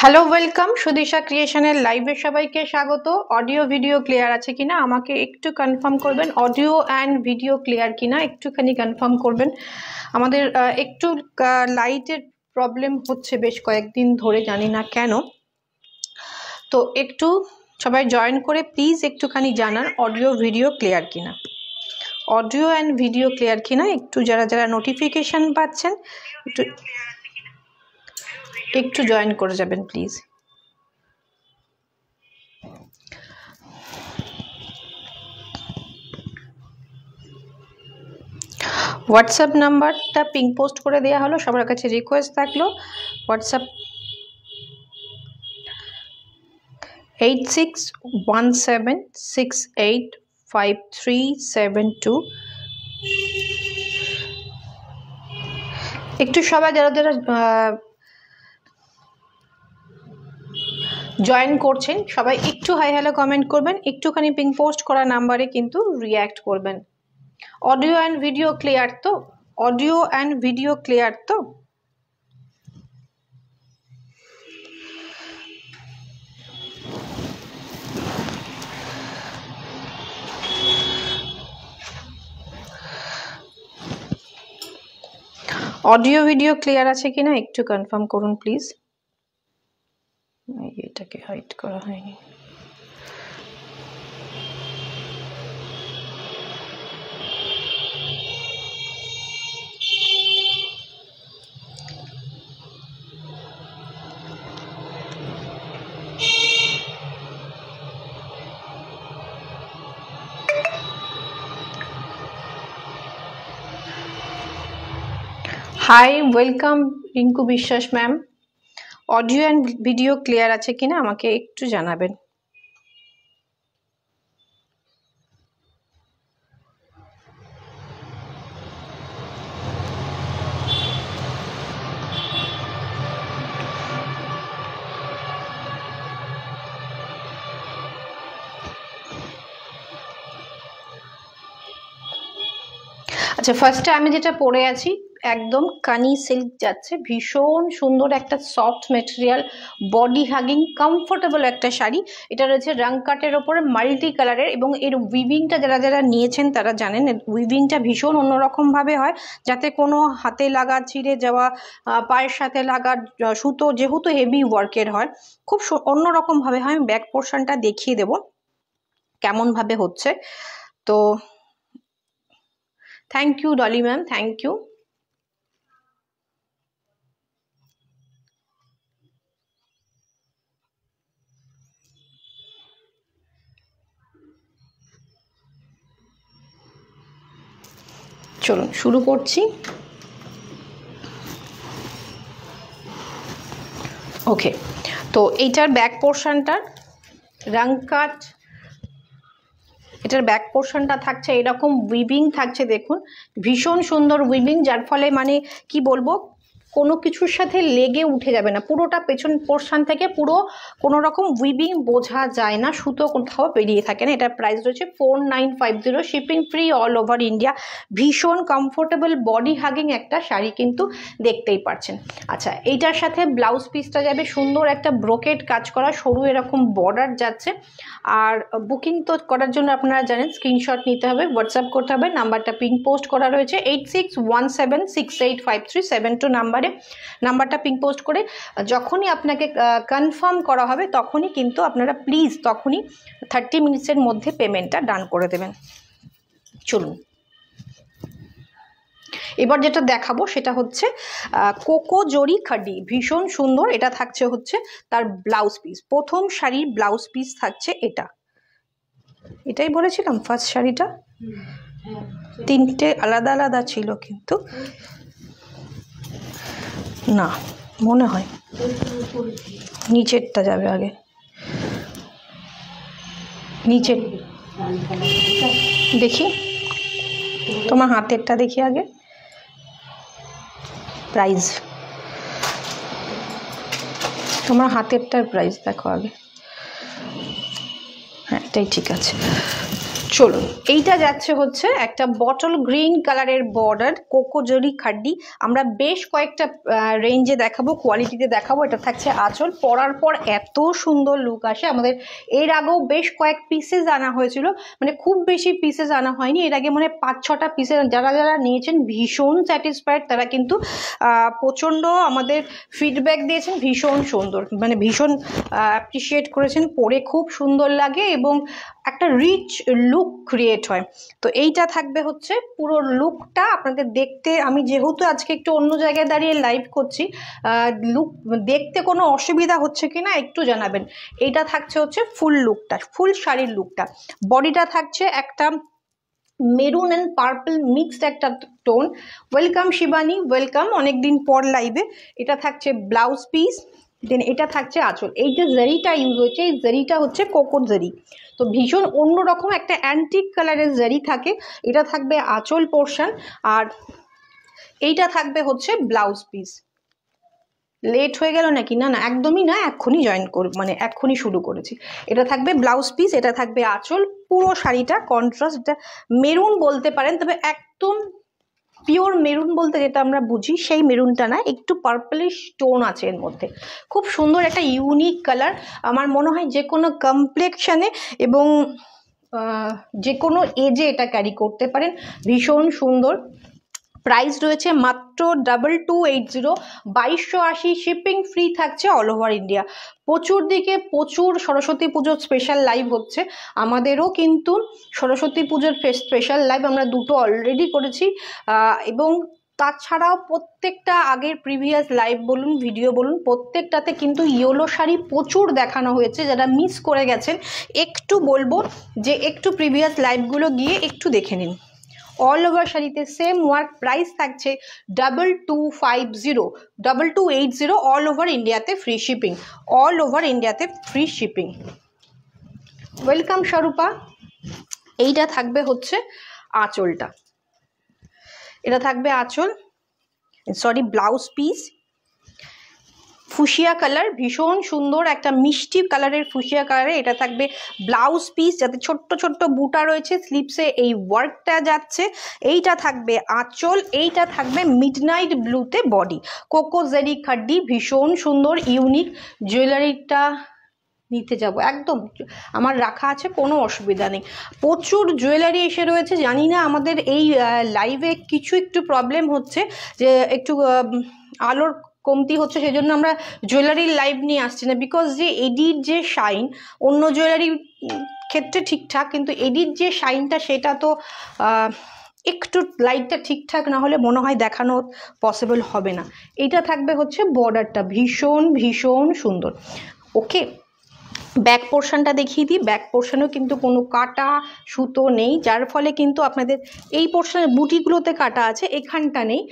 Hello welcome Sudisha ক্রিয়েশনের লাইভে সবাইকে স্বাগত। অডিও ভিডিও ক্লিয়ার আছে কিনা আমাকে একটু কনফার্ম করবেন। অডিও অ্যান্ড ভিডিও ক্লিয়ার কিনা একটুখানি কনফার্ম করবেন। আমাদের একটু লাইটের প্রবলেম হচ্ছে বেশ কয়েকদিন ধরে, জানি না কেন। তো একটু সবাই জয়েন করে প্লিজ একটুখানি জানান অডিও ভিডিও ক্লিয়ার কিনা, অডিও অ্যান্ড ভিডিও ক্লিয়ার কিনা। একটু যারা যারা নোটিফিকেশন পাচ্ছেন একটু জয়েন করে যাবেন প্লিজ। হোয়াটসঅ্যাপ নাম্বারটা পিং পোস্ট করে দেওয়া হলো, সবার কাছে রিকোয়েস্ট থাকলো হোয়াটসঅ্যাপ 8617685372। একটু সবাই যারা যারা জয়েন করছেন সবাই একটু হাই হ্যালো কমেন্ট করবেন, একটুখানি পিং পোস্ট করা নাম্বারে কিন্তু রিঅ্যাক্ট করবেন। অডিও অ্যান্ড ভিডিও ক্লিয়ার তো? অডিও অ্যান্ড ভিডিও ক্লিয়ার তো? অডিও ভিডিও ক্লিয়ার আছে কিনা একটু কনফার্ম করুন প্লিজ। এটাকে হাইড করা হয়নি। হাই ওয়েলকাম রিঙ্কু বিশ্বাস ma'am. Audio and video clear আছে কিনা আমাকে একটু জানাবেন। আচ্ছা, ফার্স্টে আমি যেটা পরে আছি একদম কানি সিল্ক যাচ্ছে, ভীষণ সুন্দর একটা soft material, body hugging comfortable একটা শাড়ি। এটা রয়েছে রং কাটের ওপরে মাল্টি কালারের, এবং এর উইভিংটা যারা যারা নিয়েছেন তারা জানেন উইভিংটা ভীষণ অন্যরকম ভাবে হয়, যাতে কোনো হাতে লাগা ছিঁড়ে যাওয়া, পায়ের সাথে লাগা সুতো যেহেতু হেভি ওয়ার্কের হয়, খুব অন্যরকম ভাবে হয়। আমি ব্যাক পোর্শনটা দেখিয়ে দেবো কেমন ভাবে হচ্ছে। তো thank you Dolly ma'am, thank you. চলুন শুরু করছি। ওকে, তো এইটার ব্যাক পোর্শনটার রং কাট, এটার ব্যাক পোর্শনটা থাকছে এরকম, উইভিং থাকছে দেখুন, ভীষণ সুন্দর উইভিং, যার ফলে মানে কি বলবো, কোনো কিছুর সাথে লেগে উঠে যাবে না। পুরোটা পেছন পোর্শন থেকে পুরো কোনো রকম উইভিং বোঝা যায় না, সুতো কোথাও বেরিয়ে থাকে না। এটার প্রাইস রয়েছে 4950, shipping free all over India. ভীষণ কমফোর্টেবল বডি হাগিং একটা শাড়ি কিন্তু দেখতেই পাচ্ছেন। আচ্ছা, এইটার সাথে ব্লাউজ পিসটা যাবে সুন্দর একটা ব্রোকেট কাজ করা, সরু এরকম বর্ডার যাচ্ছে। আর বুকিং তো করার জন্য আপনারা জানেন স্ক্রিনশট নিতে হবে, হোয়াটসঅ্যাপ করতে হবে, নাম্বারটা পিং পোস্ট করা রয়েছে 8617685372 নাম্বারটা পিং পোস্ট করে যখনই আপনাকে কনফার্ম করা হবে তখনই কিন্তু আপনারা প্লিজ তখনই 30 মিনিটসের মধ্যে পেমেন্টটা ডান করে দেবেন। চলুন এবার যেটা দেখাবো সেটা হচ্ছে কোকো জরি খাডি, ভীষণ সুন্দর। এটা থাকছে হচ্ছে তার ব্লাউজ পিস, প্রথম শাড়ির ব্লাউজ পিস থাকছে এটা। এটাই বলেছিলাম ফার্স্ট শাড়িটা তিনটে আলাদা আলাদা ছিল, কিন্তু না মনে হয় নিচেরটা যাবে আগে, নিচের দেখি, তোমার হাতেরটা দেখি আগে। প্রাইস, তোমার হাতেরটার প্রাইস দেখো আগে। হ্যাঁ এটাই ঠিক আছে। চলুন, এইটা যাচ্ছে হচ্ছে একটা বটল গ্রিন কালারের বর্ডার কোকোজরি খাড্ডি। আমরা বেশ কয়েকটা রেঞ্জে দেখাবো, কোয়ালিটিতে দেখাবো। এটা থাকছে আঁচল, পরার পর এত সুন্দর লুক আসে। আমাদের এর আগেও বেশ কয়েক পিসেস আনা হয়েছিল, মানে খুব বেশি পিসেস আনা হয়নি, এর আগে মানে 5-6টা পিসেস। যারা যারা নিয়েছেন ভীষণ স্যাটিসফাইড, তারা কিন্তু প্রচণ্ড আমাদের ফিডব্যাক দিয়েছেন, ভীষণ সুন্দর, মানে ভীষণ অ্যাপ্রিসিয়েট করেছেন। পরে খুব সুন্দর লাগে এবং একটা রিচ লুক ক্রিয়েট হয়। তো এইটা থাকবে হচ্ছে পুরো লুকটা আপনাদের দেখতে। আমি যেহেতু আজকে একটু অন্য জায়গায় দাঁড়িয়ে লাইভ করছি, লুক দেখতে কোনো অসুবিধা হচ্ছে কিনা একটু জানাবেন। এইটা থাকছে হচ্ছে ফুল লুকটা, ফুল শাড়ির লুকটা। বডিটা থাকছে একটা মেরুন অ্যান্ড পার্পল মিক্সড একটা টোন। ওয়েলকাম শিবানী, ওয়েলকাম, অনেকদিন পর লাইভে। এটা থাকছে ব্লাউজ পিস, দেন এটা থাকছে আঁচল। এই যে জারিটা ইউজ হয়েছে, এই জারিটা হচ্ছে কোকো জারি, তো ভীষণ অন্যরকম একটা অ্যান্টিক কালারের জারি থাকে। এটা থাকবে আঁচল পোর্শন, আর এইটা থাকবে হচ্ছে ব্লাউজ পিস। লেট হয়ে গেল নাকি? না না, একদমই না, এক্ষুনি জয়েন করব, মানে এক্ষুনি শুরু করেছি। এটা থাকবে ব্লাউজ পিস, এটা থাকবে আঁচল। পুরো শাড়িটা কন্ট্রাস্ট, এটা মেরুন বলতে পারেন, তবে একদম পিওর মেরুন বলতে যেটা আমরা বুঝি সেই মেরুনটা না, একটু পার্পলিশ টোন আছে এর মধ্যে। খুব সুন্দর একটা ইউনিক কালার। আমার মনে হয় যে কোনো কমপ্লেকশনে এবং যে কোনো এজে এটা ক্যারি করতে পারেন, ভীষণ সুন্দর। প্রাইস রয়েছে মাত্র 2280, 2280। শিপিং ফ্রি থাকছে অল ওভার ইন্ডিয়া। প্রচুর দিকে প্রচুর সরস্বতী পুজোর স্পেশাল লাইভ হচ্ছে, আমাদেরও কিন্তু সরস্বতী পুজোর স্পেশাল লাইভ আমরা দুটো অলরেডি করেছি, এবং তাছাড়াও প্রত্যেকটা আগের প্রিভিয়াস লাইভ বলুন, ভিডিও বলুন, প্রত্যেকটাতে কিন্তু ইয়েলো শাড়ি প্রচুর দেখানো হয়েছে। যারা মিস করে গেছেন, একটু বলবো যে একটু প্রিভিয়াস লাইভগুলো গিয়ে একটু দেখে নিন। অল ওভার শাড়িতে সেম ওয়ার্ক, প্রাইস থাকছে 2250, 2280। অল ওভার ইন্ডিয়াতে ফ্রি শিপিং, অল ওভার ইন্ডিয়াতে ফ্রি শিপিং। ওয়েলকাম স্বরূপা। এইটা থাকবে হচ্ছে আঁচলটা, এটা থাকবে আঁচল, sorry blouse piece. Fuchsia colour, ভীষণ সুন্দর একটা মিষ্টি কালারের ফুসিয়া কালারে এটা থাকবে ব্লাউজ পিস, যাতে ছোট্ট ছোট্ট বুটা রয়েছে স্লিপসে, এই ওয়ার্কটা যাচ্ছে। এইটা থাকবে আঁচল, এইটা থাকবে মিডনাইট ব্লুতে বডি, কোকো জারি খাড্ডি, ভীষণ সুন্দর ইউনিক। জুয়েলারিটা নিতে যাব, একদম আমার রাখা আছে, কোনো অসুবিধা নেই। প্রচুর জুয়েলারি এসে রয়েছে। জানি না আমাদের এই লাইভে কিছু একটু প্রবলেম হচ্ছে, যে একটু আলোর কমতি হচ্ছে, সেই জন্য আমরা জুয়েলারির লাইভ নিয়ে আসছি না। বিকজ যে এডির যে শাইন, অন্য জুয়েলারির ক্ষেত্রে ঠিকঠাক, কিন্তু এডির যে শাইনটা সেটা তো একটু লাইটটা ঠিকঠাক না হলে মনে হয় দেখানো পসিবল হবে না। এইটা থাকবে হচ্ছে বর্ডারটা, ভীষণ ভীষণ সুন্দর। ওকে, ব্যাক পোর্শনটা দেখিয়ে দিই। ব্যাক পোর্শনেও কিন্তু কোনো কাটা সুতো নেই, যার ফলে কিন্তু আপনাদের এই পোর্শনের বুটিগুলোতে কাটা আছে, এখানটা নেই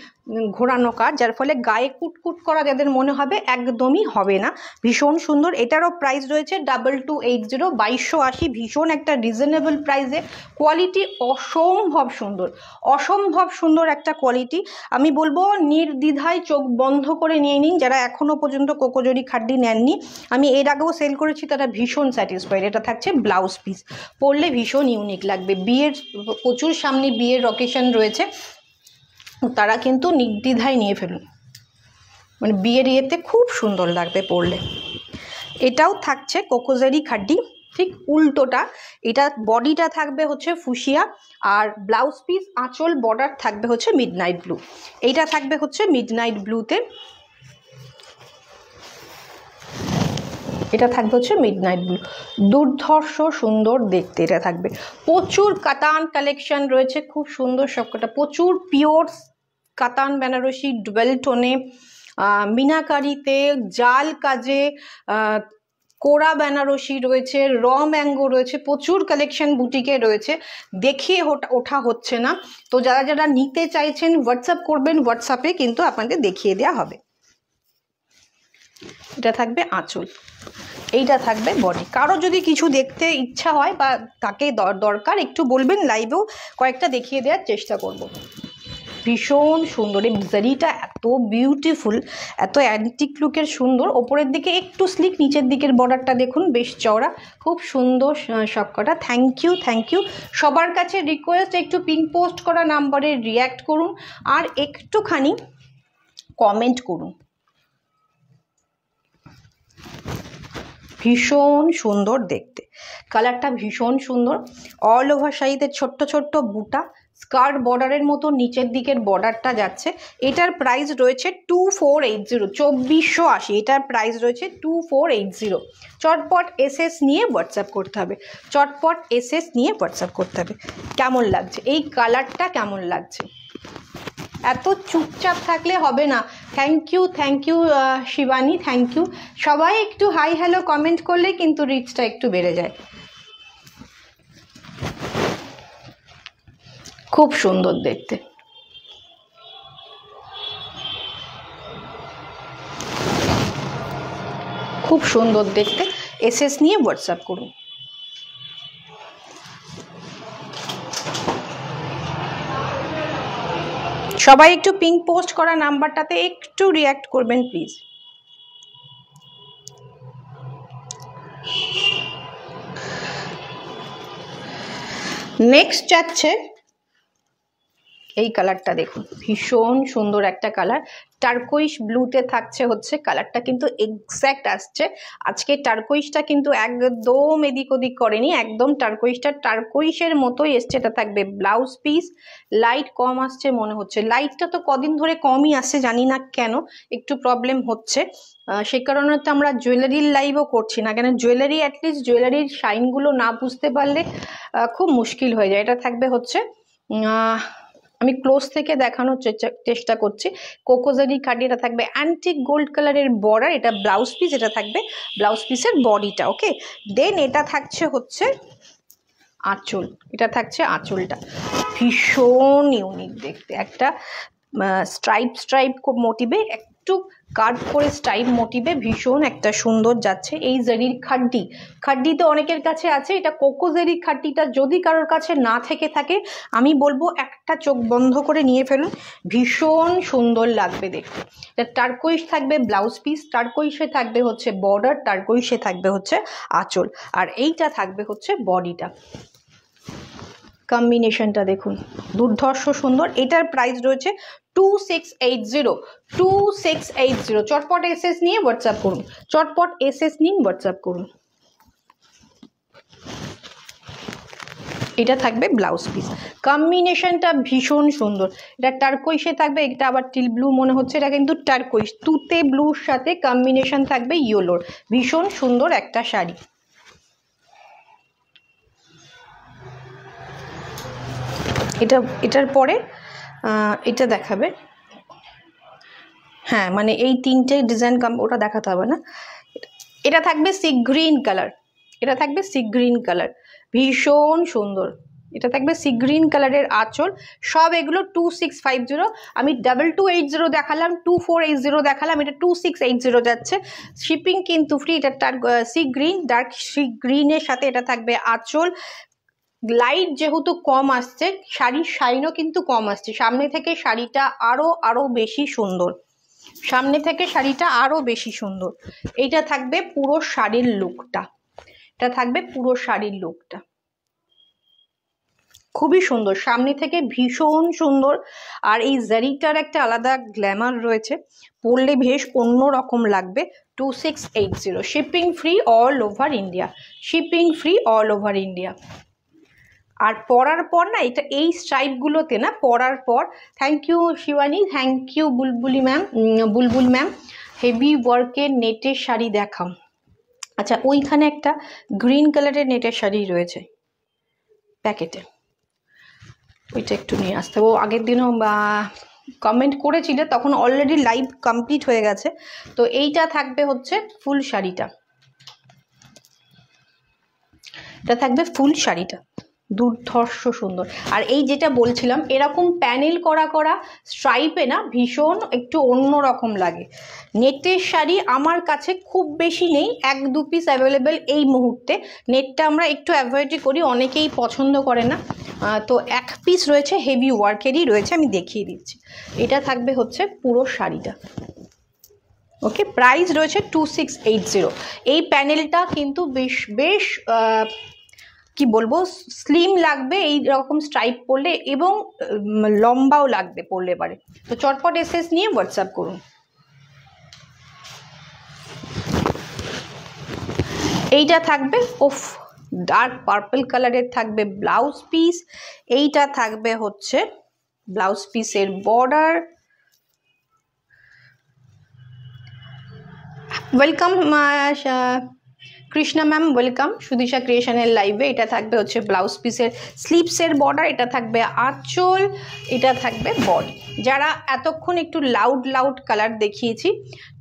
ঘোরানো কাট, যার ফলে গায়ে কুটকুট করা যাদের মনে হবে একদমই হবে না। ভীষণ সুন্দর। এটারও প্রাইস রয়েছে 2280, 2280, ভীষণ একটা রিজনেবল প্রাইসে। কোয়ালিটি অসম্ভব সুন্দর, অসম্ভব সুন্দর একটা কোয়ালিটি। আমি বলবো নির্দ্বিধায় চোখ বন্ধ করে নিয়ে নিন যারা এখনও পর্যন্ত কোকোজরি খাড্ডি নেননি। আমি এর আগেও সেল করেছি, তারা ভীষণ স্যাটিসফাইড। এটা থাকছে ব্লাউজ পিস, পরলে ভীষণ ইউনিক লাগবে। বিয়ের প্রচুর সামনে বিয়ের অকেশন রয়েছে, তারা কিন্তু নির্দ্বিধায় নিয়ে ফেলুন, মানে বিয়ের ইয়েতে খুব সুন্দর লাগবে পরলে। এটাও থাকছে কোকোজারি খাড্ডি, ঠিক উল্টোটা। এটা বডিটা থাকবে হচ্ছে ফুসিয়া, আর ব্লাউজ পিস আঁচল বর্ডার থাকবে হচ্ছে মিডনাইট ব্লু। এইটা থাকবে হচ্ছে মিডনাইট ব্লুতে, এটা থাকবে হচ্ছে মিডনাইট ব্লু, দুর্ধর্ষ সুন্দর দেখতে এটা থাকবে। প্রচুর কাতান কালেকশন রয়েছে, খুব সুন্দর সবকটা। প্রচুর পিওর কাতান বেনারসি ডুয়েল টোনে, মিনাকারিতে, জাল কাজে, কোরা বেনারসি রয়েছে, র ম্যাঙ্গো রয়েছে, প্রচুর কালেকশন বুটিকে রয়েছে, দেখিয়ে ওঠা হচ্ছে না। তো যারা যারা নিতে চাইছেন হোয়াটসঅ্যাপ করবেন, হোয়াটসঅ্যাপে কিন্তু আপনাদের দেখিয়ে দেওয়া হবে। এটা থাকবে আঁচল, এইটা থাকবে বডি। কারো যদি কিছু দেখতে ইচ্ছা হয় বা তাকে দরকার একটু বলবেন, লাইভেও কয়েকটা দেখিয়ে দেওয়ার চেষ্টা করব। ভীষণ সুন্দর। এই জারিটা এত বিউটিফুল, এত অ্যান্টিক লুকের সুন্দর। ওপরের দিকে একটু স্লিক, নিচের দিকের বর্ডারটা দেখুন বেশ চওড়া, খুব সুন্দর সবকটা। থ্যাংক ইউ সবার কাছে রিকোয়েস্ট, একটু পিন পোস্ট করা নাম্বারে রিয়্যাক্ট করুন আর একটুখানি কমেন্ট করুন। ভীষণ সুন্দর দেখতে, কালারটা ভীষণ সুন্দর। অল ওভার শাড়িতে ছোট্ট ছোট্ট বুটা, স্কার্ট বর্ডারের মতো নিচের দিকের বর্ডারটা যাচ্ছে। এটার প্রাইস রয়েছে 2480, 2480। এটার প্রাইস রয়েছে 2480। চটপট এসএস নিয়ে হোয়াটসঅ্যাপ করতে হবে, চটপট এসএস নিয়ে হোয়াটসঅ্যাপ করতে হবে। কেমন লাগছে এই কালারটা, কেমন লাগছে? এত চুপচাপ থাকলে হবে না। Thank you Shivani, thank you. সবাই একটু হাই হ্যালো কমেন্ট করলে কিন্তু রিচটা একটু বেড়ে যায়। খুব সুন্দর দেখতে, খুব সুন্দর দেখতে। এসএস নিয়ে হোয়াটসঅ্যাপ করুন। সবাই একটু পিঙ্ক পোস্ট করা নাম্বারটাতে একটু রিয়্যাক্ট করবেন প্লিজ। নেক্সট যাচ্ছে এই কালারটা দেখুন, ভীষণ সুন্দর একটা কালার। টার্কোইশ ব্লুতে থাকছে হচ্ছে কালারটা, কিন্তু এক্স্যাক্ট আসছে। আজকে টার্কোইশটা কিন্তু একদম এদিক ওদিক করেনি, একদম টার্কোইশটা টার্কোইশের মতোই এসছে। এটা থাকবে ব্লাউজ পিস। লাইট কম আসছে মনে হচ্ছে, লাইটটা তো কদিন ধরে কমই আসছে, জানি না কেন একটু প্রবলেম হচ্ছে। সেই কারণে তো আমরা জুয়েলারির লাইভও করছি না, কেন জুয়েলারি অ্যাটলিস্ট জুয়েলারির শাইনগুলো না বুঝতে পারলে খুব মুশকিল হয়ে যায়। এটা থাকবে হচ্ছে, আমি ক্লোজ থেকে দেখানোর চেষ্টা করছি, কোকোজারি কাটি। এটা থাকবে অ্যান্টিক গোল্ড কালারের বর্ডার, এটা ব্লাউজ পিস, এটা থাকবে ব্লাউজ পিসের বডিটা। ওকে, দেন এটা থাকছে হচ্ছে আঁচল, এটা থাকছে আঁচলটা। ভীষণ ইউনিক দেখতে, একটা স্ট্রাইপ মোটিভে, একটু কার্ভ করে স্ট্রাইপ মোটিভে ভীষণ একটা সুন্দর যাচ্ছে। এই জারির খাড্ডি তো অনেকের কাছে আছে, এটা কোকোজারি খাড্ডিটা যদি কারোর কাছে না থেকে থাকে আমি বলবো একটা চোখ বন্ধ করে নিয়ে ফেলুন, ভীষণ সুন্দর লাগবে দেখতে। এটা টার্কোইশ থাকবে ব্লাউজ পিস, টার্কোইশে থাকবে হচ্ছে বর্ডার, টার্কোইশে থাকবে হচ্ছে আঁচল, আর এইটা থাকবে হচ্ছে বডিটা। কম্বিনেশনটা দেখুন দুর্ধর্ষ সুন্দর। এটার প্রাইস রয়েছে 2680। চটপট এসএস নিয়ে হোয়াটসঅ্যাপ করুন, চটপট এসএস নিন, হোয়াটসঅ্যাপ করুন। এটা থাকবে ব্লাউজ পিস, কম্বিনেশনটা ভীষণ সুন্দর। এটা টার্কোইশে থাকবে, এটা আবার টিল ব্লু মনে হচ্ছে, এটা কিন্তু টার্কোইশ, তুতে ব্লুর সাথে কম্বিনেশন থাকবে ইয়েলোর। ভীষণ সুন্দর একটা শাড়ি। এটার পরে এটা দেখাবে, হ্যাঁ মানে এই তিনটে ডিজাইন ওটা দেখাতে হবে না। এটা থাকবে সি গ্রিন কালার, এটা থাকবে সি গ্রিন কালার, ভীষণ সুন্দর। এটা থাকবে সি গ্রিন কালারের আঁচল। সব এগুলো 2650। আমি 2280 দেখালাম, 2480 দেখালাম, এটা 2680 যাচ্ছে। শিপিং কিন্তু ফ্রি। এটা সি গ্রিন, ডার্ক সি গ্রিনের সাথে এটা থাকবে আঁচল। লাইট যেহেতু কম আসছে, শাড়ির শাইনও কিন্তু কম আসছে। সামনে থেকে শাড়িটা আরো বেশি সুন্দর, সামনে থেকে শাড়িটা আরো বেশি সুন্দর। এইটা থাকবে পুরো শাড়ির লুকটা, এটা থাকবে পুরো শাড়ির লুকটা, খুবই সুন্দর, সামনে থেকে ভীষণ সুন্দর। আর এই জারিটার একটা আলাদা গ্ল্যামার রয়েছে, পরলে বেশ অন্য রকম লাগবে। 2680, shipping free all over India, shipping free all over India. আর পরার পর না, এটা এই স্ট্রাইপগুলোতে না পরার পর, thank you Shivani, thank you Bulbul ma'am. Heavy ওয়ার্কের নেটের শাড়ি দেখাও। আচ্ছা, ওইখানে একটা গ্রিন কালারের নেটের শাড়ি রয়েছে প্যাকেটে, ওইটা একটু নিয়ে আসতে হবে। ও আগের দিনও কমেন্ট করেছিল, তখন অলরেডি লাইভ কমপ্লিট হয়ে গেছে। তো এইটা থাকবে হচ্ছে ফুল শাড়িটা, এটা থাকবে ফুল শাড়িটা, দুর্ধর্ষ সুন্দর। আর এই যেটা বলছিলাম, এরকম প্যানেল করা স্ট্রাইপে না ভীষণ একটু অন্য রকম লাগে। নেটের শাড়ি আমার কাছে খুব বেশি নেই, 1-2 পিস অ্যাভেলেবেল এই মুহূর্তে। নেটটা আমরা একটু অ্যাভয়েডই করি, অনেকেই পছন্দ করে না। তো এক পিস রয়েছে, হেভি ওয়ার্কেরই রয়েছে, আমি দেখিয়ে দিচ্ছি। এটা থাকবে হচ্ছে পুরো শাড়িটা। ওকে, প্রাইস রয়েছে 2680। এই প্যানেলটা কিন্তু বেশ বেশ কি বলবো, স্লিম লাগবে এই রকম স্ট্রাইপ পরলে, এবং লম্বাও লাগবে পরলে এবারে। তো চটপট এসএস নিয়ে হোয়াটসঅ্যাপ করুন। এইটা থাকবে ওফ ডার্ক পার্পল কালারের থাকবে ব্লাউজ পিস। এইটা থাকবে হচ্ছে ব্লাউজ পিসের বর্ডার। Welcome Krishna ma'am, welcome Sudisha ক্রিয়েশনের লাইভে। এটা থাকবে হচ্ছে ব্লাউজ পিসের স্লিপসের বর্ডার, এটা থাকবে আঁচল, এটা থাকবে বডি। যারা এতক্ষণ একটু লাউড কালার দেখিয়েছি,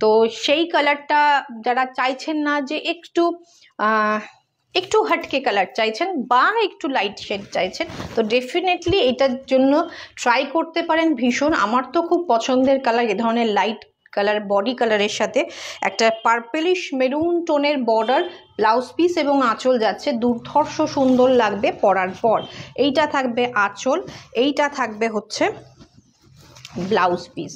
তো সেই কালারটা যারা চাইছেন না, যে একটু হটকে কালার চাইছেন বা একটু লাইট শেড চাইছেন, তো ডেফিনেটলি এটার জন্য ট্রাই করতে পারেন। ভীষণ, আমার তো খুব পছন্দের কালার এ ধরনের লাইট কালার বডি কালারের সাথে একটা পার্পলিশ মেরুন টোনের বর্ডার ব্লাউজ পিস এবং আঁচল যাচ্ছে, দুর্ধর্ষ সুন্দর লাগবে পরার পর। এইটা থাকবে আঁচল, এইটা থাকবে হচ্ছে ব্লাউজ পিস।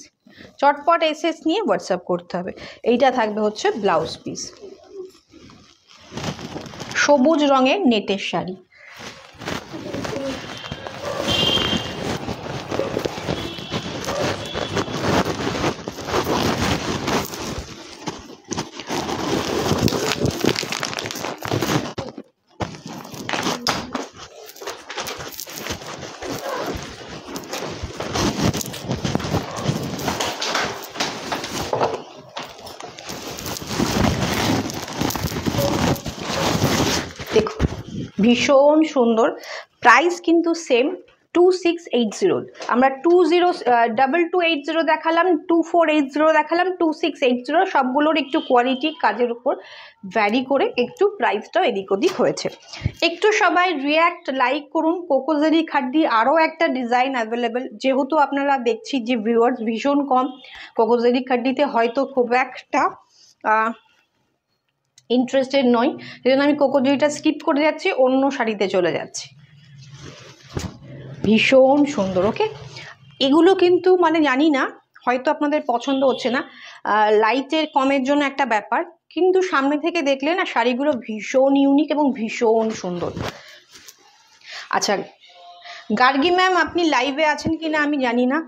চটপট এসএস নিয়ে হোয়াটসঅ্যাপ করতে হবে। এইটা থাকবে হচ্ছে ব্লাউজ পিস, সবুজ রঙের নেটের শাড়ি। দেখো ভীষণ সুন্দর, প্রাইস কিন্তু সেম 2680। আমরা 2280 দেখালাম, 2480 দেখালাম, 2680, সবগুলোর একটু কোয়ালিটি কাজের উপর ভ্যারি করে একটু প্রাইসটাও এদিক ওদিক হয়েছে। একটু সবাই রিয়্যাক্ট লাইক করুন। কোকোজেরি খাড্ডি আরও একটা ডিজাইন অ্যাভেলেবেল, যেহেতু আপনারা দেখছি যে ভিউয়ার্স ভীষণ কম কোকোজেরি খাড্ডিতে, হয়তো খুব একটা ইন্টারেস্টেড নয়, সেই জন্য আমি কোকোজেরিটা স্কিপ করে যাচ্ছি, অন্য শাড়িতে চলে যাচ্ছি। ভীষণ সুন্দর। ওকে, এগুলো কিন্তু মানে জানি না, হয়তো আপনাদের পছন্দ হচ্ছে না, লাইটের কমের জন্য একটা ব্যাপার, কিন্তু সামনে থেকে দেখলে না শাড়িগুলো ভীষণ ইউনিক এবং ভীষণ সুন্দর। আচ্ছা গার্গী ম্যাম, আপনি লাইভে আছেন কি না আমি জানি না।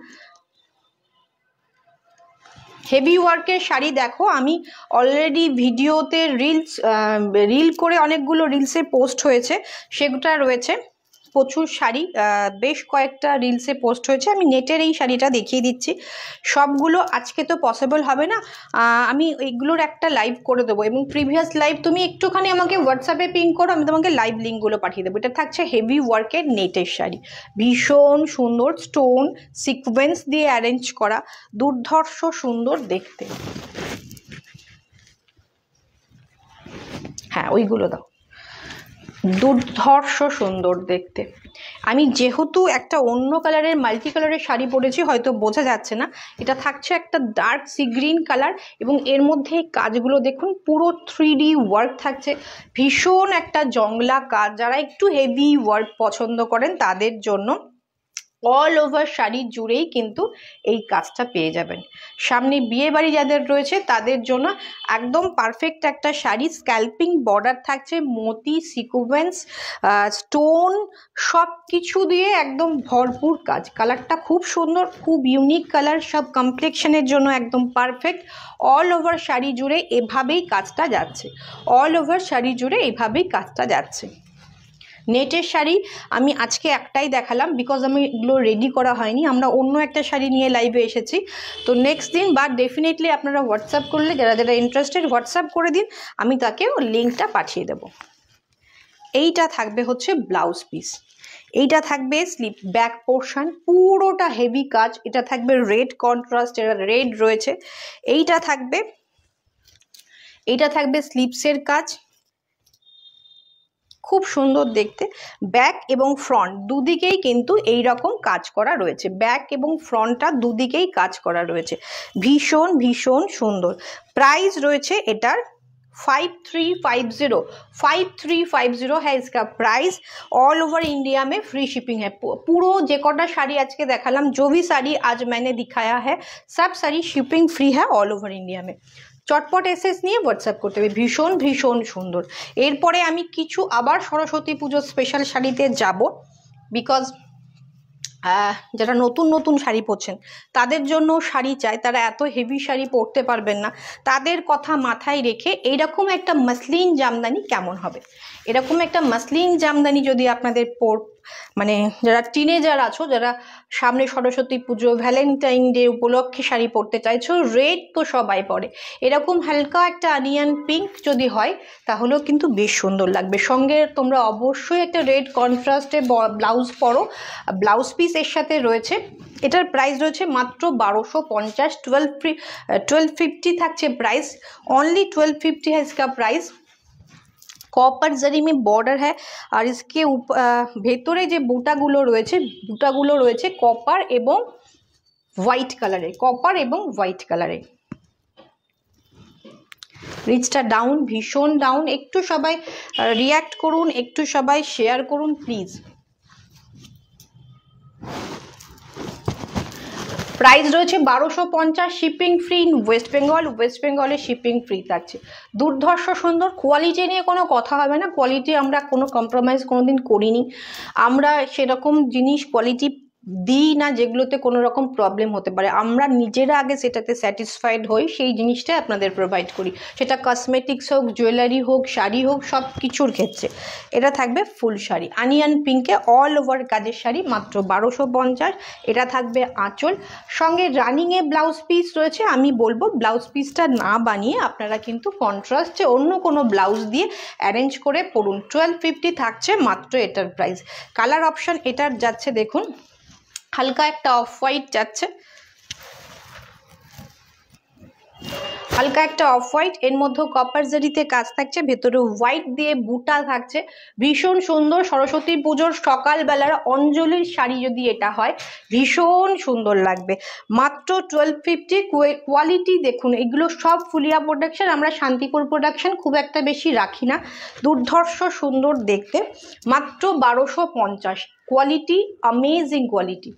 হেভি ওয়ার্কের শাড়ি দেখো, আমি অলরেডি ভিডিওতে রিল করে অনেকগুলো রিলসে পোস্ট হয়েছে, সেগুলো রয়েছে প্রচুর শাড়ি, বেশ কয়েকটা রিলসে পোস্ট হয়েছে। আমি নেটের এই শাড়িটা দেখিয়ে দিচ্ছি, সবগুলো আজকে তো পসিবল হবে না, আমি এইগুলোর একটা লাইভ করে দেবো, এবং প্রিভিয়াস লাইভ তুমি একটুখানি আমাকে হোয়াটসঅ্যাপে পিং করো, আমি তোমাকে লাইভ লিঙ্কগুলো পাঠিয়ে দেবো। এটা থাকছে হেভি ওয়ার্কের নেটের শাড়ি, ভীষণ সুন্দর, স্টোন সিকোয়েন্স দিয়ে অ্যারেঞ্জ করা, দুর্ধর্ষ সুন্দর দেখতে। হ্যাঁ ওইগুলো দাও, দুর্ধর্ষ সুন্দর দেখতে। আমি যেহেতু একটা অন্য কালারের মাল্টি কালারের শাড়ি পরেছি, হয়তো বোঝা যাচ্ছে না, এটা থাকছে একটা ডার্ক সি গ্রিন কালার, এবং এর মধ্যে কাজগুলো দেখুন পুরো 3D ওয়ার্ক থাকছে, ভীষণ একটা জংলা কাজ। যারা একটু হেভি ওয়ার্ক পছন্দ করেন তাদের জন্য অল ওভার শাড়ি জুড়েই কিন্তু এই কাজটা পেয়ে যাবেন। সামনে বিয়ে বাড়ি যাদের রয়েছে তাদের জন্য একদম পারফেক্ট একটা শাড়ি। স্ক্যাল্পিং বর্ডার থাকছে, মতি সিকোয়েন্স স্টোন সব কিছু দিয়ে একদম ভরপুর কাজ। কালারটা খুব সুন্দর, খুব ইউনিক কালার, সব কমপ্লেকশনের জন্য একদম পারফেক্ট। অল ওভার শাড়ি জুড়ে এভাবেই কাজটা যাচ্ছে, অল ওভার শাড়ি জুড়ে এভাবেই কাজটা যাচ্ছে। নেটের শাড়ি আমি আজকে একটাই দেখালাম, বিকজ আমি এগুলো রেডি করা হয়নি, আমরা অন্য একটা শাড়ি নিয়ে লাইভে এসেছি। তো নেক্সট দিন বা ডেফিনেটলি আপনারা হোয়াটসঅ্যাপ করলে, যারা যারা ইন্টারেস্টেড হোয়াটসঅ্যাপ করে দিন, আমি তাকে লিঙ্কটা পাঠিয়ে দেব। এইটা থাকবে হচ্ছে ব্লাউজ পিস, এইটা থাকবে স্লিপ ব্যাক পোর্শন, পুরোটা হেভি কাজ। এটা থাকবে রেড কন্ট্রাস্ট, এটা রেড রয়েছে। এইটা থাকবে স্লিপসের কাজ, খুব সুন্দর দেখতে। ব্যাক এবং ফ্রন্ট দুদিকেই কিন্তু এই রকম কাজ করা রয়েছে, ব্যাক এবং ফ্রন্টটা দুদিকেই কাজ করা রয়েছে, ভীষণ ভীষণ সুন্দর। প্রাইস রয়েছে এটার 5350 है इसका प्राइस। ऑल ओवर इंडिया में फ्री शिपिंग है। पूरो जे कटा शाड़ी आज के देखालाम, जो भी साड़ी आज मैंने दिखाया है सब साड़ी शिपिंग फ्री है ऑल ओवर इंडिया में। चटपट एसएस নিয়ে হোয়াটসঅ্যাপ করতে হবে। ভীষণ ভীষণ সুন্দর। এরপরে আমি কিছু আবার সরস্বতী পুজো স্পেশাল শাড়িতে যাব, বিকজ যারা নতুন নতুন শাড়ি পরছেন তাদের জন্য শাড়ি চাই, তারা এত হেভি শাড়ি পরতে পারবেন না, তাদের কথা মাথায় রেখে এইরকম একটা মসলিন জামদানি কেমন হবে। এরকম একটা মসলিন জামদানি যদি আপনাদের মানে যারা টিনেজার আছো, যারা সামনে সরস্বতী পুজো ভ্যালেন্টাইন ডে উপলক্ষে শাড়ি পরতে চাইছো, রেড তো সবাই পরে, এরকম হালকা একটা অনিয়ন পিঙ্ক যদি হয় তাহলেও কিন্তু বেশ সুন্দর লাগবে। সঙ্গে তোমরা অবশ্যই একটা রেড কন্ট্রাস্টে ব্লাউজ পরো, ব্লাউজ পিস এর সাথে রয়েছে। এটার প্রাইস রয়েছে মাত্র 1250, 1250 থাকছে প্রাইস, অনলি 1250 है इसका प्राइस। कॉपर जरी में बॉर्डर है और इसके भेतरे जो बुटागुलो रयेछे कॉपर एवं व्हाइट कलर, कॉपर एवं व्हाइट कलर। रिचटा डाउन, भीषण डाउन। एकटू सबाई रियैक्ट करुन, एकटू सबाई शेयर करुन प्लिज। प्राइस रয়েছে 1250, shipping free in West Bengal. वेस्ट बेंगले शिपिंग फ्री থাকছে। দুর্ধর্ষ সুন্দর। কোয়ালিটি নিয়ে কোনো কথা হবে না, কোয়ালিটি আমরা কোনো কম্প্রোমাইজ কোনোদিন করিনি। আমরা সেরকম জিনিস কোয়ালিটি দিই না যেগুলোতে কোনো রকম প্রবলেম হতে পারে। আমরা নিজেরা আগে সেটাতে স্যাটিসফাইড হই, সেই জিনিসটাই আপনাদের প্রোভাইড করি, সেটা কসমেটিক্স হোক, জুয়েলারি হোক, শাড়ি হোক, সব কিছুর ক্ষেত্রে। এটা থাকবে ফুল শাড়ি অনিয়ন পিঙ্কে অল ওভার কাজের শাড়ি, মাত্র 1250। এটা থাকবে আঁচল, সঙ্গে রানিংয়ে ব্লাউজ পিস রয়েছে। আমি বলবো ব্লাউজ পিসটা না বানিয়ে আপনারা কিন্তু কন্ট্রাস্টে অন্য কোনো ব্লাউজ দিয়ে অ্যারেঞ্জ করে পরুন। 1250 থাকছে মাত্র এটার প্রাইস। কালার অপশান এটার যাচ্ছে দেখুন, হালকা একটা অফ হোয়াইট যাচ্ছে, হালকা একটা অফ হোয়াইট, এর মধ্যে কপার জারিতে কাজ থাকছে, ভেতরে হোয়াইট দিয়ে বুটা থাকছে। ভীষণ সুন্দর। সরস্বতী পুজোর সকালবেলার অঞ্জলির শাড়ি যদি এটা হয় ভীষণ সুন্দর লাগবে। মাত্র 1250। কোয়ালিটি দেখুন, এগুলো সব ফুলিয়া প্রোডাকশন, আমরা শান্তিপুর প্রোডাকশন খুব একটা বেশি রাখি না। দুর্ধর্ষ সুন্দর দেখতে, মাত্র 1250। Quality amazing quality,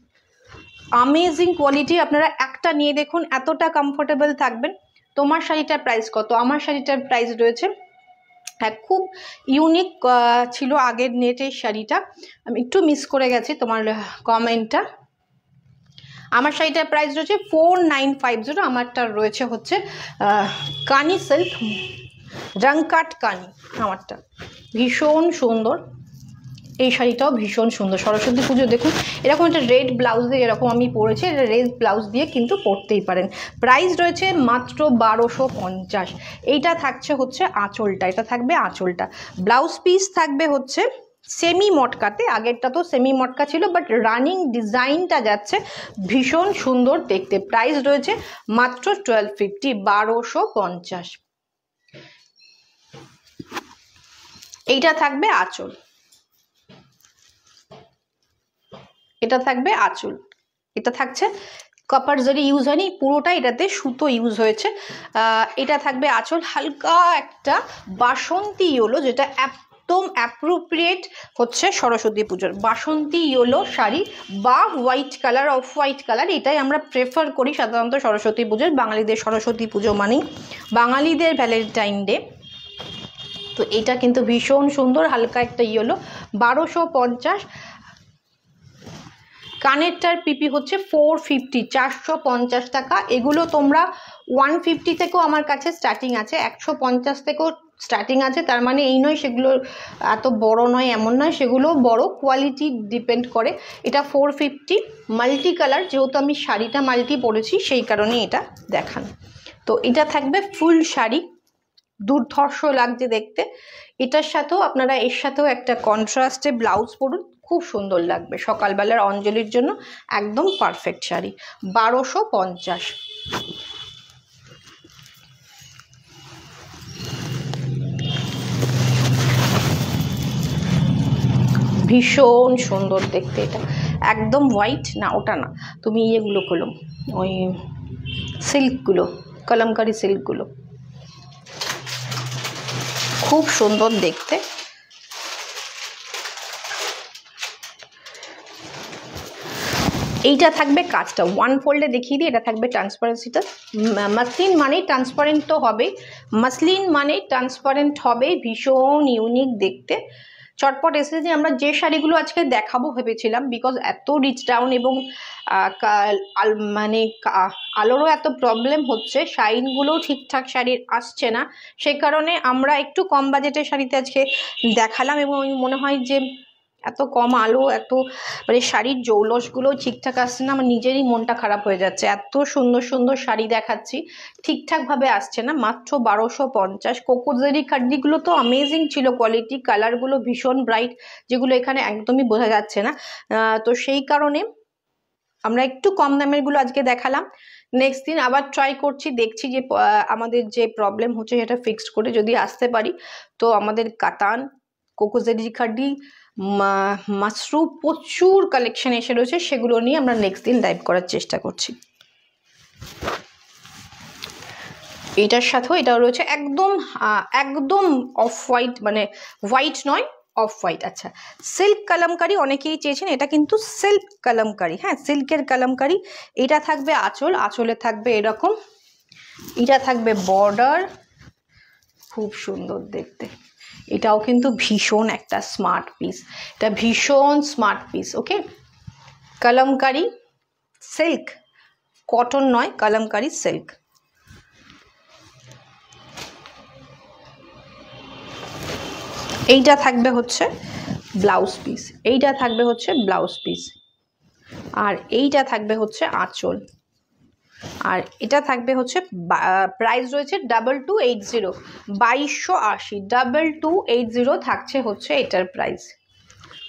amazing quality. আপনারা একটা নিয়ে দেখুন, এতটা কমফোর্টেবল থাকবেন। তোমার শাড়িটার প্রাইস কত? আমার শাড়িটার প্রাইস রয়েছে, হ্যাঁ খুব ইউনিক ছিল আগের নেটের শাড়িটা, আমি একটু মিস করে গেছি তোমার কমেন্টটা। আমার শাড়িটার প্রাইস রয়েছে 4950। আমারটা রয়েছে হচ্ছে কানি সিল্ক রংকাট কানি, আমারটা ভীষণ সুন্দর। এই শাড়িটাও ভীষণ সুন্দর। সরস্বতী পুজো দেখুন, এরকম একটা রেড ব্লাউজ দিয়ে এরকম আমি পরেছি, এটা রেড ব্লাউজ দিয়ে কিন্তু পরতেই পারেন। প্রাইস রয়েছে মাত্র 1250। এইটা থাকছে হচ্ছে আঁচলটা, এটা থাকবে আঁচলটা। ব্লাউজ পিস থাকবে হচ্ছে সেমি মটকাতে, আগেরটা তো সেমি মটকা ছিল, বাট রানিং ডিজাইনটা যাচ্ছে ভীষণ সুন্দর দেখতে। প্রাইস রয়েছে মাত্র 1250, 1250। এইটা থাকবে আঁচল, এটা থাকবে আঁচল। এটা থাকছে কপার জারি ইউজ হয়নি, পুরোটা এটাতে সুতো ইউজ হয়েছে। এটা থাকবে আঁচল, হালকা একটা বাসন্তী ইয়েলো, যেটা একদম অ্যাপ্রোপ্রিয়েট হচ্ছে সরস্বতী পুজোর। বাসন্তী ইয়েলো শাড়ি বা white colour, off white colour, এটাই আমরা প্রেফার করি সাধারণত সরস্বতী পুজোর। বাঙালিদের সরস্বতী পুজো মানেই বাঙালিদের ভ্যালেন্টাইন ডে। তো এটা কিন্তু ভীষণ সুন্দর, হালকা একটা ইয়েলো, 1250। কানেরটার পিপি হচ্ছে 450, 450 টাকা। এগুলো তোমরা 150 থেকেও আমার কাছে স্টার্টিং আছে, 150 থেকেও স্টার্টিং আছে। তার মানে এই নয় সেগুলো এত বড় নয়, এমন নয়, সেগুলো বড়, কোয়ালিটি ডিপেন্ড করে। এটা 450, মাল্টি কালার, যেহেতু আমি শাড়িটা মাল্টি পরেছি সেই কারণে এটা দেখান। তো এটা থাকবে ফুল শাড়ি, দুর্ধর্ষ লাগছে দেখতে। এটার সাথেও আপনারা এর সাথেও একটা কন্ট্রাস্টে ব্লাউজ পরুন, খুব সুন্দর লাগবে। সকালবেলার অঞ্জলির জন্য একদম পারফেক্ট শাড়ি, 1250। ভীষণ সুন্দর দেখতে, এটা একদম হোয়াইট না, ওটা না, তুমি ইয়েগুলো খোলো, ওই সিল্কগুলো, কলমকারি সিল্কগুলো। খুব সুন্দর দেখতে। এইটা থাকবে কাজটা ওয়ান ফোল্ডে দেখিয়ে দিই। এটা থাকবে ট্রান্সপারেন্সিটা। মাসলিন মানে ট্রান্সপারেন্ট তো হবে, মাসলিন মানে ট্রান্সপারেন্ট হবে, ভীষণ ইউনিক দেখতে। চটপট এসেছে। আমরা যে শাড়িগুলো আজকে দেখাবো ভেবেছিলাম, বিকজ এত রিচ ডাউন এবং মানে আলোরও এত প্রবলেম হচ্ছে, শাইনগুলোও ঠিকঠাক শাড়ির আসছে না, সে কারণে আমরা একটু কম বাজেটের শাড়িতে আজকে দেখালাম। এবং মনে হয় যে এত কম আলো, এত মানে শাড়ির জৌলসগুলো ঠিকঠাক আসছে না, আমার নিজেরই মনটা খারাপ হয়ে যাচ্ছে। এত সুন্দর সুন্দর শাড়ি দেখাচ্ছি, ঠিকঠাকভাবে আসছে না। মাত্র 1250। কোকোজেরি কাড্ডিগুলো তো অ্যামেজিং ছিল কোয়ালিটি, কালারগুলো ভীষণ ব্রাইট, যেগুলো এখানে একদমই বোঝা যাচ্ছে না। তো সেই কারণে আমরা একটু কম দামেরগুলো আজকে দেখালাম। নেক্সট দিন আবার ট্রাই করছি, দেখছি যে আমাদের যে প্রবলেম হচ্ছে সেটা ফিক্সড করে যদি আসতে পারি, তো আমাদের কাতান, কোকোজেরি কাড্ডি, মাশরু প্রচুর কালেকশন এসে রয়েছে, সেগুলো নিয়ে আমরা নেক্সট দিন লাইভ করার চেষ্টা করছি। এটার সাথেও এটাও রয়েছে একদম একদম অফ হোয়াইট, মানে হোয়াইট নয়, অফ হোয়াইট। আচ্ছা, সিল্ক কালামকারি অনেকেই চেয়েছেন, এটা কিন্তু সিল্ক কালামকারি, হ্যাঁ সিল্কের কালামকারি। এটা থাকবে আঁচল, আঁচলে থাকবে এরকম, এটা থাকবে বর্ডার, খুব সুন্দর দেখতে। এটাও কিন্তু ভীষণ একটা স্মার্ট পিস, এটা ভীষণ স্মার্ট পিস। ওকে, কালামকারি সিল্ক, কটন নয়, কালামকারি সিল্ক। এইটা থাকবে হচ্ছে ব্লাউজ পিস, এইটা থাকবে হচ্ছে ব্লাউজ পিস, আর এইটা থাকবে হচ্ছে আঁচল, আর এটা থাকবে হচ্ছে প্রাইস রয়েছে 2280, 2280, 2280 থাকছে হচ্ছে এটার প্রাইস।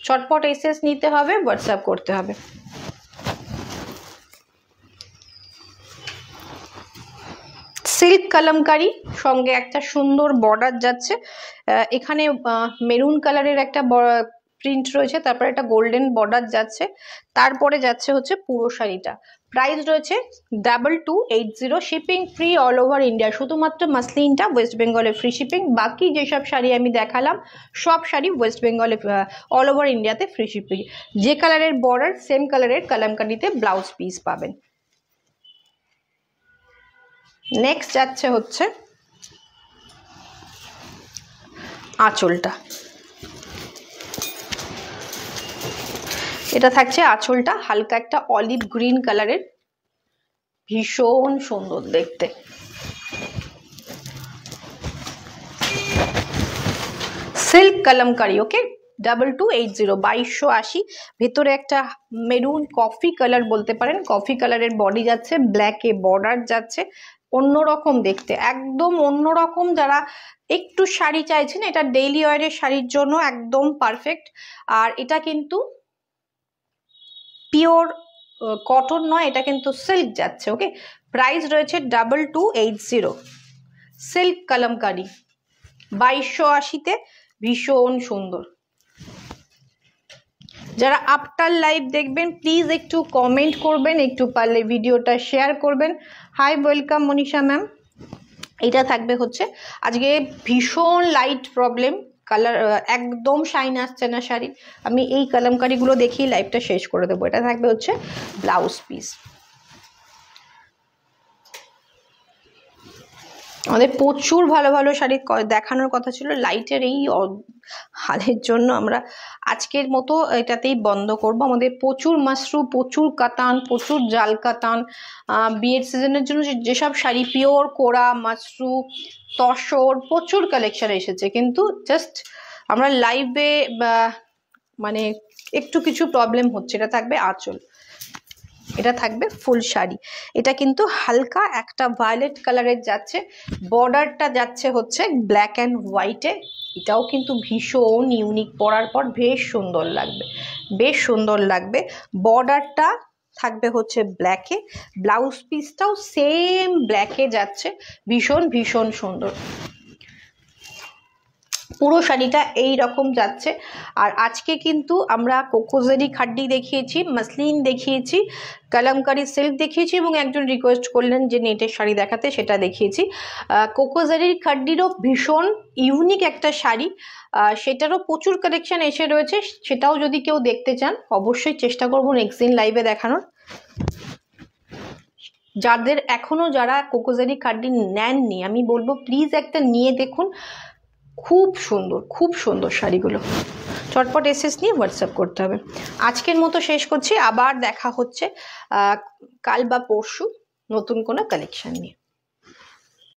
চটপট এসএস নিতে হবে, হোয়াটসঅ্যাপ করতে হবে। সিল্ক কালামকারি, সঙ্গে একটা সুন্দর বর্ডার যাচ্ছে, এখানে মেরুন কালারের একটা প্রিন্ট রয়েছে, তারপরে একটা গোল্ডেন বর্ডার যাচ্ছে, তারপরে যাচ্ছে হচ্ছে পুরো শাড়িটা। প্রাইস রয়েছে 2280, shipping free all over India. শুধুমাত্র মাসলিনটা ওয়েস্ট বেঙ্গলে ফ্রি শিপিং, বাকি যেসব শাড়ি আমি দেখালাম সব শাড়ি ওয়েস্ট বেঙ্গলে অল ওভার ইন্ডিয়াতে ফ্রি শিপিং। যে কালারের বর্ডার সেম কালারের কালামকারিতে ব্লাউজ পিস পাবেন। নেক্সট যাচ্ছে হচ্ছে আঁচলটা, এটা থাকছে আঁচলটা হালকা একটা অলিভ গ্রিন কালারের, ভীষণ সুন্দর দেখতে। সিল্ক কালামকারি, ওকে, 2280, 2280। ভেতরে একটা মেরুন কফি কালার বলতে পারেন, কফি কালারের বডি যাচ্ছে, ব্ল্যাকে বর্ডার যাচ্ছে, অন্যরকম দেখতে, একদম অন্যরকম। যারা একটু শাড়ি চাইছেন, এটা ডেইলি ওয়ারের শাড়ির জন্য একদম পারফেক্ট। আর এটা কিন্তু পিওর কটন নয়, এটা কিন্তু সিল্ক যাচ্ছে। ওকে, প্রাইস রয়েছে 2280, সিল্ক কালামকারি 2280-তে, ভীষণ সুন্দর। যারা আফটার লাইভ দেখবেন প্লিজ একটু কমেন্ট করবেন, একটু পারলে ভিডিওটা শেয়ার করবেন। Hi, welcome Manisha ma'am. এটা থাকবে হচ্ছে আজকে ভীষণ লাইট প্রবলেম, কালার একদম শাইন আসছে না শাড়ি। আমি এই কালামকারিগুলো দেখিয়ে লাইভটা শেষ করে দেবো। এটা থাকবে হচ্ছে ব্লাউজ পিস। আমাদের প্রচুর ভালো ভালো শাড়ি দেখানোর কথা ছিল, লাইটের এই হালের জন্য আমরা আজকের মতো এটাতেই বন্ধ করব। আমাদের প্রচুর মাশরু, প্রচুর কাতান, প্রচুর জাল কাতান, বিয়ের সিজনের জন্য যেসব শাড়ি পিওর কোরা, মাশরু, তসর, প্রচুর কালেকশন এসেছে, কিন্তু জাস্ট আমরা লাইভে মানে একটু কিছু প্রবলেম হচ্ছে। এটা থাকবে আঁচল, এটা থাকবে ফুল শাড়ি, এটা কিন্তু হালকা একটা ভায়োলেট কালারের যাচ্ছে, বর্ডারটা যাচ্ছে হচ্ছে ব্ল্যাক অ্যান্ড হোয়াইটে। এটাও কিন্তু ভীষণ ইউনিক, পরার পর বেশ সুন্দর লাগবে, বেশ সুন্দর লাগবে। বর্ডারটা থাকবে হচ্ছে ব্ল্যাকে, ব্লাউজ পিসটাও সেম ব্ল্যাকে যাচ্ছে, ভীষণ ভীষণ সুন্দর। পুরো শাড়িটা এই রকম যাচ্ছে। আর আজকে কিন্তু আমরা কোকোজারি খাড্ডি দেখিয়েছি, মাসলিন দেখিয়েছি, কালামকারি সিল্ক দেখিয়েছি এবং একজন রিকোয়েস্ট করলেন যে নেটের শাড়ি দেখাতে, সেটা দেখিয়েছি। কোকোজারির খাড্ডিরও ভীষণ ইউনিক একটা শাড়ি, সেটারও প্রচুর কালেকশন এসে রয়েছে, সেটাও যদি কেউ দেখতে চান অবশ্যই চেষ্টা করবো নেক্সট দিন লাইভে দেখানোর। যারা কোকোজারি খাড্ডি নেননি, আমি বলবো প্লিজ একটা নিয়ে দেখুন, খুব সুন্দর শাড়িগুলো। চটপট এসএস নিয়ে হোয়াটসঅ্যাপ করতে হবে। আজকের মতো শেষ করছি, আবার দেখা হচ্ছে কাল বা পরশু নতুন কোনো কালেকশন নিয়ে।